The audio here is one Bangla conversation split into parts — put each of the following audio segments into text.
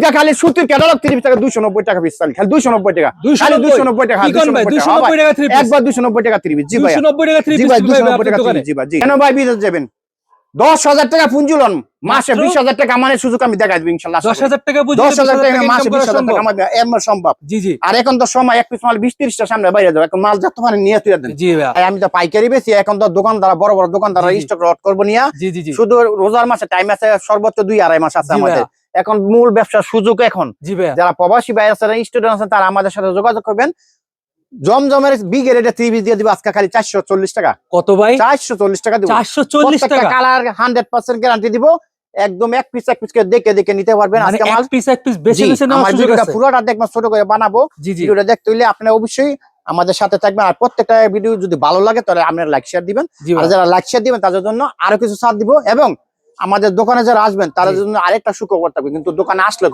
আজকে খালি সুতির ক্যাটালগ 30 টাকা 290 টাকা পিস খালি 290 টাকা খালি 290 টাকা 290 টাকা 3 পিস একবার 290 টাকা 3 পিস জি ভাই 290 টাকা 3 পিস 290 টাকা 3 পিস জি ভাই জি কেন ভাই বিদেশ যাবেন 10,000 টাকা পুঁজি লোন মাসে 20,000 টাকা মানে সুযোগ আমি দেখাই দেব ইনশাআল্লাহ 10,000 টাকা পুঁজি 10,000 টাকা মাসে 20,000 টাকা আমাদের এমন সম্ভব জি জি আর এখন তো সময় এক পিস মাল 20-30 টা সামনে বাইরে যাবে এখন মাল যত মানে নিয়ে তুই দেন জি ভাই আমি তো পাইকারি বেশি এখন তো দোকানদার বড় বড় দোকানদার স্টক লট করব নিয়া জি জি জি শুধু রোজার মাসে টাইম আছে সর্বোচ্চ 2-2.5 মাস আছে আমাদের এখন মূল ব্যবসার সুযোগ এখন জি ভাই যারা প্রবাসী ভাই আছেন স্টুডেন্ট আছেন তারা আমাদের সাথে যোগাযোগ করবেন জমজমের বিগ রেটে 3 পিস দিয়ে দিব আজকে খালি 440 টাকা কত ভাই 440 টাকা দিব 440 টাকা কালার 100% গ্যারান্টি দিব একদম এক পিস করে দেখে নিতে পারবেন আজকে মাল এক পিস বেশি বেশি না আমার ভিডিওটা পুরোটা দেখবেন ছোট করে বানাবো ভিডিওটা দেখতে হইলে আপনারা অবশ্যই আমাদের সাথে থাকবেন আর প্রত্যেকটা ভিডিও যদি ভালো লাগে তাহলে আপনারা লাইক শেয়ার দিবেন আর যারা লাইক শেয়ার দিবেন তাদের জন্য আরো কিছু ছাড় দিব এবং আমাদের দোকানে যারা আসবেন তাদের জন্য আরেকটা সুখবর থাকবে কিন্তু দোকানে আসলে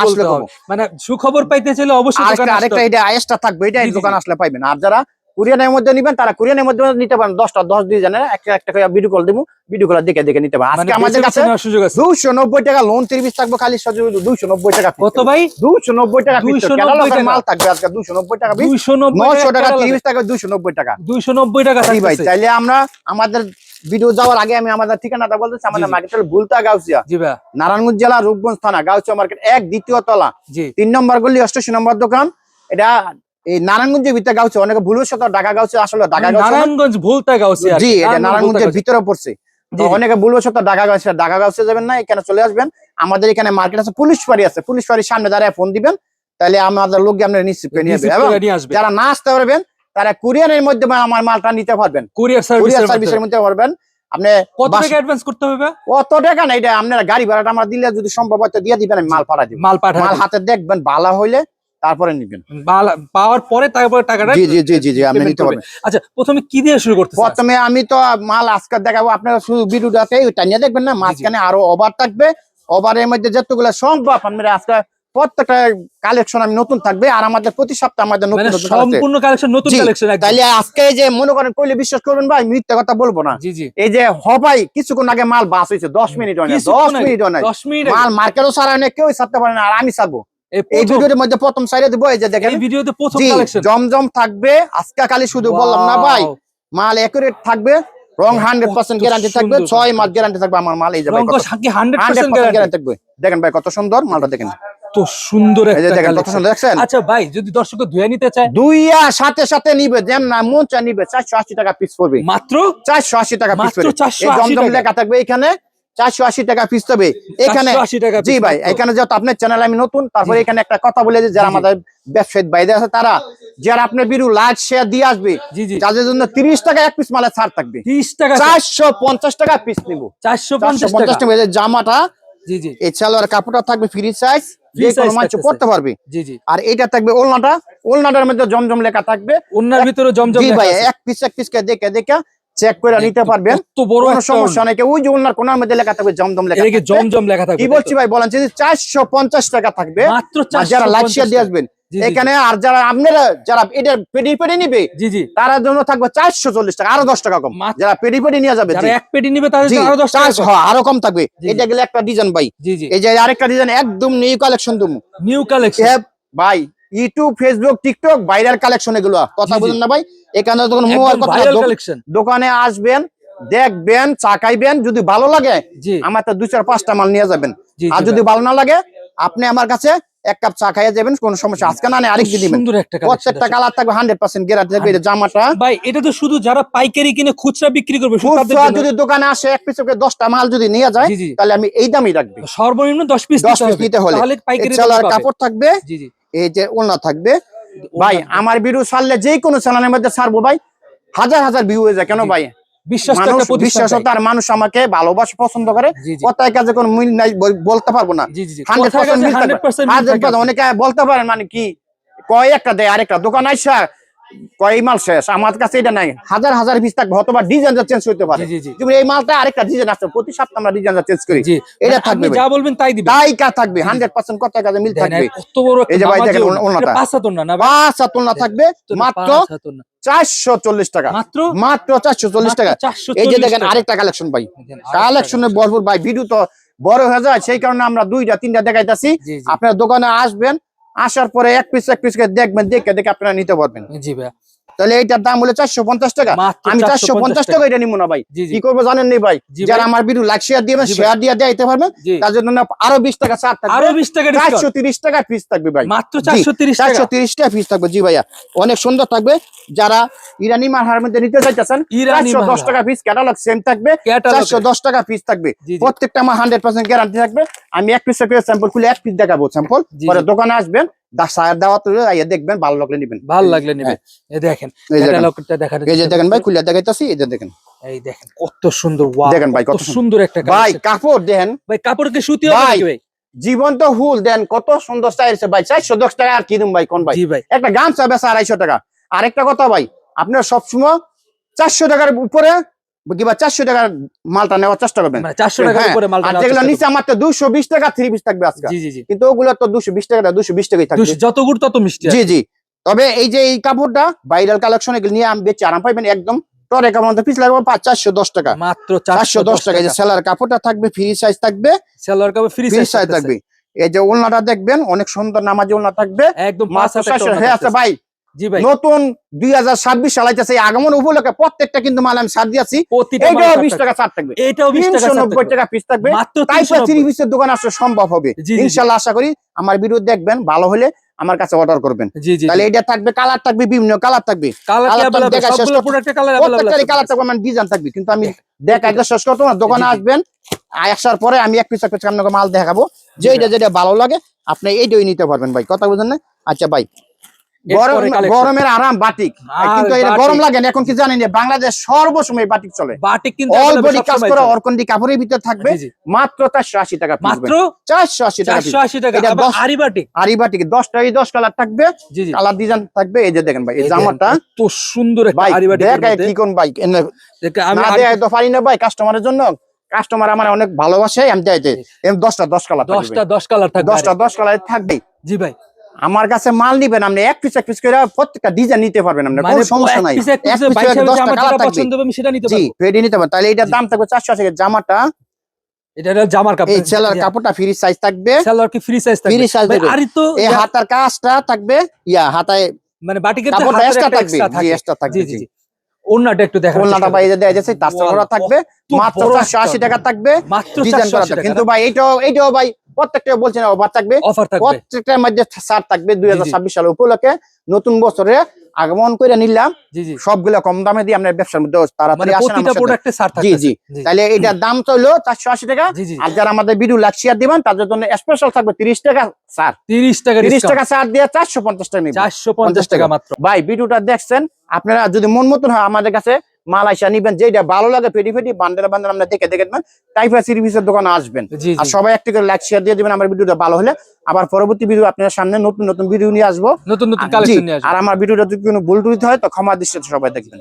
বলতে হবে মানে সুখবর পাইতে চাইলে অবশ্যই দোকানে আরেকটা এটা এক্সট্রা থাকবে এটা দোকানে আসলে পাবেন আর যারা কুরিয়ানের মধ্যে নেবেন তারা কুরিয়ানের মধ্যে নিতে পারেন 10 দিয়ে জানেন একটা করে ভিডিও কল দেবো ভিডিও কল দেখে নিতে পারেন আজকে আমাদের কাছে 290 টাকা লোন 30 পিস থাকবে খালি 290 টাকা কত ভাই 290 টাকা পিস ক্যাটালগের মাল থাকবে আজকে 290 টাকা পিস 900 টাকা 30 টাকা 290 টাকা 290 টাকা ভাই চাইলে আমরা আমাদের ভিডিও যাওয়ার আগে আমি আমাদের ঠিকানাটা বলতেছি আমাদের মার্কেটের বুলতা গাউসিয়া জি ভাই নারায়ণগঞ্জ জেলা রূপগঞ্জ থানা গাউসিয়া মার্কেট 1 দ্বিতীয় তলা 3 নম্বর গলি 88 নম্বর দোকান এটা এই নারায়ণগঞ্জের ভিতরে গাউসিয়া অনেকে ভুলের সাথে ঢাকা গাউসিয়া আসলে ঢাকা গাউসিয়া নারায়ণগঞ্জ ভুলতা গাউসিয়া জি এটা নারায়ণগঞ্জের ভিতরে পড়ছে অনেকে ভুলের সাথে ঢাকা গাউসিয়া যাবেন না এখানে চলে আসবেন আমাদের এখানে মার্কেট আছে পুলিশ ফাঁড়ির সামনে দাঁড়ায় ফোন দিবেন তাহলে আমাদের লোক আপনারা নিশ্চিত করে নিয়ে যাবে এবং যারা না আসতে পারবেন তারা কুরিয়ারের মধ্যে আমার মালটা নিতে পারবেন কুরিয়ার সার্ভিসের মধ্যে পারবেন আপনি কত টাকা অ্যাডভান্স করতে হবে কত টাকা না এটা আপনারা গাড়ি ভাড়াটা আমরা দিলে যদি সম্ভব হয় দিয়ে দিবেন আমি মাল পাঠাই দিব মাল হাতে দেখবেন ভালো হইলে তারপরে নিবেন পাওয়ার পরে তারপরে টাকাটা জি আপনি নিতে পারবেন আচ্ছা প্রথমে কি দিয়ে শুরু করতে প্রথমে আমি তো মাল আজকে দেখাবো আপনারা শুধু ভিডিওটাতে ওইটা নিয়ে দেখবেন না মাঝখানে আরো ওভার থাকবে ওভারের মধ্যে যতগুলো সম্ভব আপনারা আজকে প্রত্যেকটা কালেকশন আমি নতুন থাকবে আর আমাদের প্রতি সপ্তাহে আমাদের নতুন সম্পূর্ণ কালেকশন নতুন কালেকশন তাহলে আজকে যে মনে করেন কইলে বিশ্বাস করবেন ভাই মিথ্যা কথা বলবো না এই যে হবাই কিছুক্ষণ আগে মাল বাস হয়েছে 10 মিনিট হয় না 10 মিনিট হয় না মাল মার্কেটও ছাড়া না কেউ ছাড়তে পারে না আর আমি ছাড়বো এই ভিডিওর মধ্যে প্রথম সাইডে দেব এই যে দেখেন এই ভিডিওতে প্রথম কালেকশন জমজম থাকবে আজকে খালি শুধু বললাম না ভাই মাল একুরেট থাকবে রং 100% গ্যারান্টি থাকবে 6 মাস গ্যারান্টি থাকবে আমার মাল এই যে ভাই রং কি 100% গ্যারান্টি থাকবে দেখেন ভাই কত সুন্দর মালটা দেখেন তো সুন্দর একটা দেখেন কত সুন্দর দেখছেন আচ্ছা ভাই যদি দর্শক ধুয়ে নিতে চায় দুইয়া সাথে নিবে যেম না মন চা নিবে 480 টাকা পিস পড়বে মাত্র 480 টাকা পিস পড়বে এই জমজম লেখা থাকবে এখানে 480 টাকা পিস তবে এখানে জি ভাই এখানে যত আপনার চ্যানেল আমি নতুন তারপরে এখানে একটা কথা বলে যে যারা আমাদের ব্যবসায়িক বাইরে আছে তারা যারা আপনার ভিডিও লাইক শেয়ার দিয়ে আসবে যাদের জন্য 30 টাকা এক পিস মালে ছাড় থাকবে 30 টাকা 450 টাকা পিস নিব 450 টাকা জামাটা জি এই সালোয়ার কাপড়টা থাকবে ফ্রি সাইজ যে কোনো মানুষ পড়তে পারবে আর এটা থাকবে ওলনাটার মধ্যে জমজম লেখা থাকবে ওলনার ভিতরে জমজম জি ভাই এক পিস কে দেখে চেক করে নিতে পারবেন কত বড় কোনো সমস্যা নাই ওই যে ওনার কোণার মধ্যে লেখা থাকবে জমজম লেখা এর কি জমজম লেখা থাকবে কি বলছি ভাই বলেন যদি 450 টাকা থাকবে মাত্র 450 যারা লাইক শেয়ার দিয়ে আসবেন এখানে আর যারা আপনারা যারা এটা পেডি নিবে তার জন্য থাকবে 440 টাকা আরো 10 টাকা কম যারা পেডি নিয়ে যাবে যারা এক পেডি নিবে তাদের জন্য আরো 10 টাকা আরো কম থাকবে এটা গেলে একটা ডিজাইন ভাই এই যে আরেকটা ডিজাইন একদম নিউ কালেকশন তুমি নিউ কালেকশন ভাই YouTube Facebook TikTok viral collection এগুলো কথা বলেন না ভাই এখানে তখন দোকানে আসবেন দেখবেন চাকাইবেন যদি ভালো লাগে আমার তো 2-4-5টা মাল নিয়ে যাবেন আর যদি ভালো না লাগে আপনি আমার কাছে এক কাপ চা খাইয়া যাবেন কোনো সমস্যা আজকে না আরেকদিন দিবেন প্রত্যেকটা কালার থাকবে 100% গ্যারান্টি থাকবে এই জামাটা ভাই এটা তো শুধু যারা পাইকারি কিনে খুচরা বিক্রি করবে খুচরা যদি দোকানে আসে এক পিস করে 10টা মাল যদি নিয়ে যায় তাহলে আমি এই দামই রাখবো সর্বনিম্ন 10 পিস নিতে হলে তাহলে পাইকারি কাপড় থাকবে এই যে ওলনা থাকবে ভাই আমার ভিডিও ছাড়লে যে কোনো চ্যানেলের মধ্যে ছাড়বো ভাই হাজার ভিউ হয়ে যায় কেন ভাই বিশ্বাসতার মানুষ আমাকে ভালোবাসে পছন্দ করে কথায় কাজে কোনো মিল নাই বলতে পারবো না 100% অনেকে বলতে পারেন মানে কি কয় একটা দেয় আরেকটা দোকান আইসা কয় মাল শেষ আমার কাছে এটা নাই হাজার পিস থাকবে অথবা ডিজাইন চেঞ্জ হইতে পারে তুমি এই মালটা আরেকটা ডিজাইন আসছে প্রতি সপ্তাহে আমরা ডিজাইন চেঞ্জ করি এটা থাকবে যা বলবেন তাই দিবেন তাই কা থাকবে 100% কথায় কাজে মিল থাকবে কত বড় এই যে ভাই দেখেন ওনাটা 5 হাত না 5 হাত না থাকবে মাত্র 440 টাকা মাত্র 440 টাকা এই যে দেখেন আরেকটা কালেকশন ভাই কালেকশনের ভরপুর ভাই ভিডিও তো বড় হয়ে যায়, সেই কারণে আমরা 2টা 3টা দেখাইতাছি। জি জি আপনার দোকানে আসবেন, আসার পরে এক পিস করে দেখবেন, দেখে দেখে আপনারা নিতে পারবেন। জি ভাই, তাহলে এইটার দাম হলো 450 টাকা। মাত্র আমি 450 টাকা এটা নিব না ভাই। জি জি কি করবো জানেন নি ভাই? জি যারা ভাই। আমার ভিডিও লাইক শেয়ার দিবেন, জি ভাই। শেয়ার দিয়ে দিতে পারবেন, জি। তার জন্য আরো 20 টাকা ছাড় থাকবে, আরো 20 টাকা ডিসকাউন্ট, 430 টাকা পিস থাকবে ভাই। মাত্র 430 টাকা। 430 টাকা পিস থাকবে। জি ভাইয়া, অনেক সুন্দর থাকবে। যারা ইরানি মারহার মধ্যে নিতে চাইতেছেন, ইরানি 410 মারহার। টাকা পিস, ক্যাটালগ সেম থাকবে, Catalog 410 টাকা পিস থাকবে। জি জি। প্রত্যেকটা আমার 100% গ্যারান্টি থাকবে। আমি এক পিস করে স্যাম্পল খুলে এক পিস দেখাবো স্যাম্পল, জি পরে জি। দোকানে আসবেন, সায়ার দাওয়াত দেখবেন, ভালো লাগলে নিবেন। ভালো লাগলে নিবে। হ্যাঁ। এই দেখেন এই দেখেন। ক্যাটালগটা দেখার এই যে দেখেন ভাই, খুলে দেখাইতাছি, এই যে দেখেন। এই দেখেন কত সুন্দর, ওয়াও দেখেন ভাই, কত কত সুন্দর একটা ভাই কালেকশন। কাপড় দেন ভাই কাপড় কি সুতি হবে ভাই, নাকি ভাই? জীবন্ত হুল দেন, কত সুন্দর চাইছে ভাই। 410 টাকা আর কি দিম ভাই, কোন ভাই? জি ভাই, একটা গামছা বেচা 250 টাকা। আরেকটা কথা ভাই, আপনার সবসময় 400 টাকার উপরে কিংবা 400 টাকার মালটা নেওয়ার চেষ্টা করবেন। মানে 400 টাকার হ্যাঁ, উপরে মালটা আর নেওয়ার যেগুলো চেষ্টা নিচে আমার তো 220 টাকা 3 পিস থাকবে আজকে। জি জি জি। কিন্তু ওগুলো তো 220 টাকা 220 টাকাই থাকবে। যত গুড় তত মিষ্টি। জি জি। তবে এই যে এই কাপড়টা ভাইরাল কালেকশন, এগুলো নিয়ে আমি বেচে আরাম পাইবেন একদম। টরে কাপড় পিস লাগবে 410 টাকা, মাত্র 410 টাকা। এই যে সেলার কাপড়টা থাকবে, ফ্রি সাইজ থাকবে, সেলার কাপড় ফ্রি ফ্রি সাইজ সাইজ থাকবে। এই যে ওলনাটা দেখবেন, অনেক সুন্দর নামাজি ওলনা থাকবে, একদম মাত্র 400 হয়ে আছে ভাই। জি ভাই, নতুন 2026 সাল আইতেছে, এই আগমন উপলক্ষে প্রত্যেকটা কিন্তু মাল আমি ছাড় দিয়েছি। প্রতিটা এইটাও মাল 20 টাকা ছাড় থাকবে, এটাও 20 টাকা ছাড় 390 টাকা পিস থাকবে। মাত্র তাই 390 3 পিসের দোকান আসলে সম্ভব হবে জি, জি, জি। ইনশাআল্লাহ। আশা করি আমার ভিডিও দেখবেন, ভালো হলে আমার কাছে অর্ডার করবেন। জি জি। তাহলে এটা থাকবে, কালার থাকবে, বিভিন্ন কালার থাকবে, কালার কালার अवेलेबल, দেখা শেষ সবগুলো করতে- প্রোডাক্টে কালার अवेलेबल প্রত্যেকটারই কালার থাকবে, মানে ডিজাইন থাকবে। কিন্তু আমি দেখাইতে শেষ করতে না, দোকানে জি, জি। আসবেন, আসার পরে আমি এক পিস আপনাকে মাল দেখাবো, যেটা যেটা ভালো লাগে আপনি এইটাই নিতে পারবেন ভাই। কথা বুঝেন না? আচ্ছা ভাই, এরপরে collection। গরমের আরাম বাটিক, কিন্তু এটা বাটিক। গরম লাগে না। এখন কি জানেন যে বাংলাদেশ সর্বসময় বাটিক চলে, বাটিক কিন্তু অল available বডি কাজ সবসময় করা চলে। অর্কন্ডি কাপড়ের ভিতর থাকবে, জি, জি। মাত্র 480 টাকা piece মাত্র ভাই। 480 টাকা piece। 480 টাকা। এটা আবার 10 আরি বাটিক। আরি বাটিক 10 কালার থাকবে, জি জি। কালার ডিজাইন থাকবে। এই যে দেখেন ভাই, এই এই জামাটা দেখেন, কত সুন্দর একটা ভাই আরি বাটিকের দেখায় মধ্যে। কি কোন ভাই, দেখে আমি না দেয় তো পারি না ভাই কাস্টমারের জন্য। কাস্টমার আমার অনেক ভালোবাসে, আমি দেয়তে এম 10 কালার থাকবে, 10টা 10 কালার থাকবে। 10 কালার থাকবে। জি ভাই, আমার কাছে মাল নিবেন, আপনি এক পিস করে প্রত্যেকটা ডিজাইন নিতে পারবেন, আপনার কোনো সমস্যা নাই। এক পিস এক পিস বাইশে 10টা আমার কালার যেটা থাকবে। পছন্দ হবে আমি সেটা নিতে জি, পারবো। রেডি নিতে পারবেন। তাহলে এটার দাম থাকবে 480 টাকা। জামাটা এটা হলো জামার কাপড়। এই সেলার কাপড়টা ফ্রি সাইজ থাকবে, সেলার কি ফ্রি সাইজ থাকবে? ফ্রি সাইজ ভাই থাকবে। আরি তো এই হাতার কাজটা থাকবে, হাতায় মানে বাটিকের যে কাপড়টা হাতের এক্সট্রা একটা থাকবে, এক্সট্রা জি থাকে। এক্সট্রা থাকবে। জি জি জি। ওন্নাটা একটু দেখার ওলনাটা চেষ্টা ভাই করুন। এই যে দেয়া যাচ্ছে, তার করা থাকবে, মাত্র 480 টাকা থাকবে, মাত্র ডিজাইন করা 480 থাকবে। টাকা। কিন্তু ভাই এইটাও ভাই প্রত্যেকটা বলছেন অফার থাকবে, অফার থাকবে। প্রত্যেকটার মধ্যে ছাড় থাকবে। 2026 সাল উপলক্ষে নতুন বছরে আগমন করে নিলাম, জি জি। সবগুলো কম দামে দিয়ে আপনার ব্যবসার মধ্যে মানে তাড়াতাড়ি আসেন প্রতিটা আমার সাথে। প্রোডাক্টে ছাড় জি থাকবে। জি। তাহলে এটার দাম তো হলো 480 টাকা। জি জি। আর যারা আমাদের ভিডিও লাইক শেয়ার দিবেন তাদের জন্য স্পেশাল থাকবে 30 টাকা ছাড়। 30 টাকা 30 ডিসকাউন্ট। টাকা ছাড় দিয়ে 450 টাকা নিবেন। 450 টাকা মাত্র। ভাই ভিডিওটা দেখছেন, আপনারা যদি মন মতন হয় আমাদের কাছে মাল আইসা নিবেন, যেটা ভালো লাগে পেটি বান্ডেল আমরা দেখে দেখবেন, টাইফা সার্ভিসের দোকানে আসবেন। জি আর জি। সবাই একটু করে লাইক শেয়ার দিয়ে দিবেন আমার ভিডিওটা ভালো হলে। আবার পরবর্তী ভিডিও আপনার সামনে নতুন নতুন ভিডিও নিয়ে আসবো। নতুন নতুন জি, কালেকশন নিয়ে আসবে। আর আমার ভিডিওটা যদি কোনো ভুল টুটি হয় তো ক্ষমা দৃষ্টিতে সবাই দেখবেন।